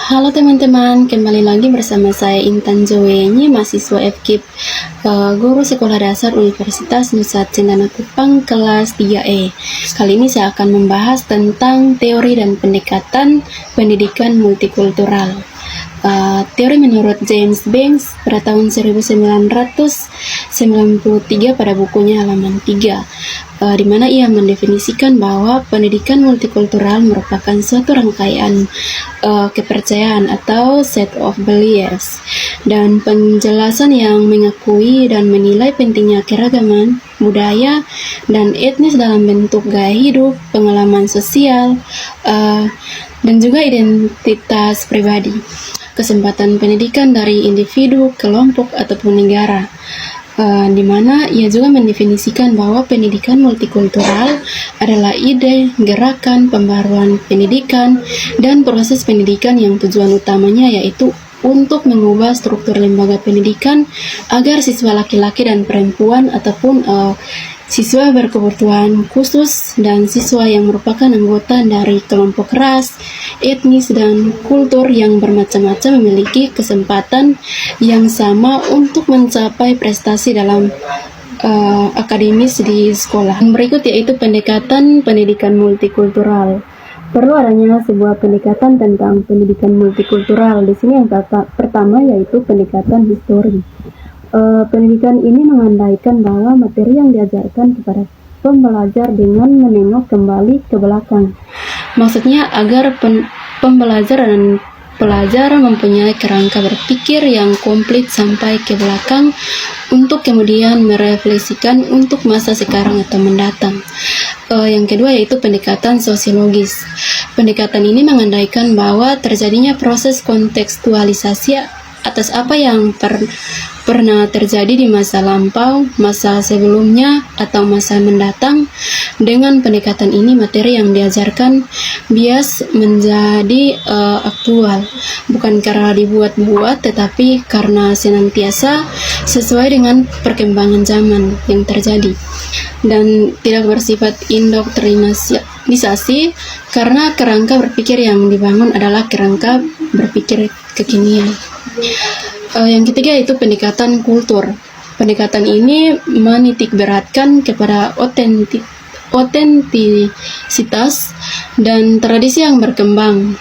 Halo teman-teman, kembali lagi bersama saya Intan Joweni, mahasiswa FKIP, guru sekolah dasar Universitas Nusa Cendana Kupang kelas 3E. Kali ini saya akan membahas tentang teori dan pendekatan pendidikan multikultural. Teori menurut James Banks pada tahun 1993 pada bukunya halaman 3, di mana ia mendefinisikan bahwa pendidikan multikultural merupakan suatu rangkaian kepercayaan atau set of beliefs dan penjelasan yang mengakui dan menilai pentingnya keragaman budaya dan etnis dalam bentuk gaya hidup, pengalaman sosial, dan juga identitas pribadi, kesempatan pendidikan dari individu, kelompok, ataupun negara. Di mana ia juga mendefinisikan bahwa pendidikan multikultural adalah ide, gerakan, pembaruan pendidikan, dan proses pendidikan yang tujuan utamanya yaitu untuk mengubah struktur lembaga pendidikan agar siswa laki-laki dan perempuan ataupun siswa berkebutuhan khusus dan siswa yang merupakan anggota dari kelompok ras, etnis, dan kultur yang bermacam-macam memiliki kesempatan yang sama untuk mencapai prestasi dalam akademis di sekolah. Berikut yaitu pendekatan pendidikan multikultural. Perlu adanya sebuah pendekatan tentang pendidikan multikultural. Di sini yang pertama yaitu pendekatan histori. Pendidikan ini mengandaikan bahwa materi yang diajarkan kepada pembelajar dengan menengok kembali ke belakang. Maksudnya agar pembelajar dan pelajar mempunyai kerangka berpikir yang komplit sampai ke belakang untuk kemudian merefleksikan untuk masa sekarang atau mendatang. Yang kedua yaitu pendekatan sosiologis. Pendekatan ini mengandaikan bahwa terjadinya proses kontekstualisasi atas apa yang pernah terjadi di masa lampau, masa sebelumnya, atau masa mendatang. Dengan pendekatan ini, materi yang diajarkan bias menjadi aktual, bukan karena dibuat-buat, tetapi karena senantiasa sesuai dengan perkembangan zaman yang terjadi, dan tidak bersifat indoktrinasi karena kerangka berpikir yang dibangun adalah kerangka berpikir kekinian. Yang ketiga yaitu pendekatan kultur. Pendekatan ini menitik beratkan kepada otentisitas dan tradisi yang berkembang.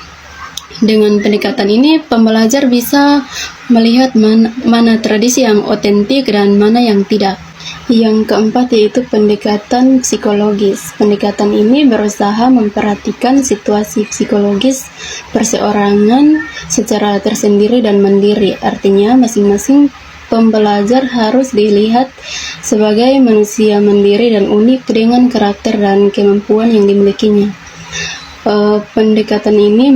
Dengan pendekatan ini, pembelajar bisa melihat mana tradisi yang otentik dan mana yang tidak. Yang keempat yaitu pendekatan psikologis. Pendekatan ini berusaha memperhatikan situasi psikologis perseorangan secara tersendiri dan mandiri. Artinya masing-masing pembelajar harus dilihat sebagai manusia mandiri dan unik dengan karakter dan kemampuan yang dimilikinya. Pendekatan ini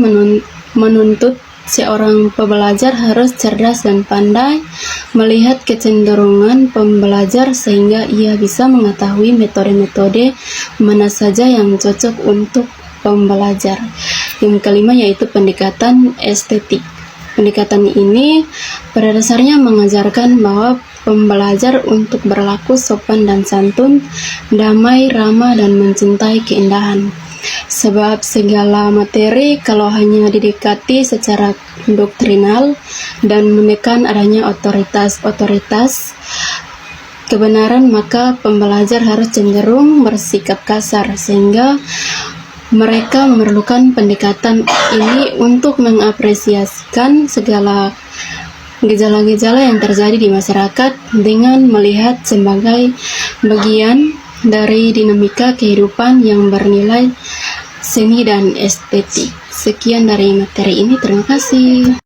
menuntut seorang pembelajar harus cerdas dan pandai melihat kecenderungan pembelajar sehingga ia bisa mengetahui metode-metode mana saja yang cocok untuk pembelajar. Yang kelima yaitu pendekatan estetik. Pendekatan ini pada dasarnya mengajarkan bahwa pembelajar untuk berlaku sopan dan santun, damai, ramah, dan mencintai keindahan. Sebab segala materi kalau hanya didekati secara doktrinal dan menekan adanya otoritas kebenaran, maka pembelajar harus cenderung bersikap kasar, sehingga mereka memerlukan pendekatan ini untuk mengapresiasikan segala gejala-gejala yang terjadi di masyarakat dengan melihat sebagai bagian dari dinamika kehidupan yang bernilai seni dan estetik. Sekian dari materi ini, terima kasih.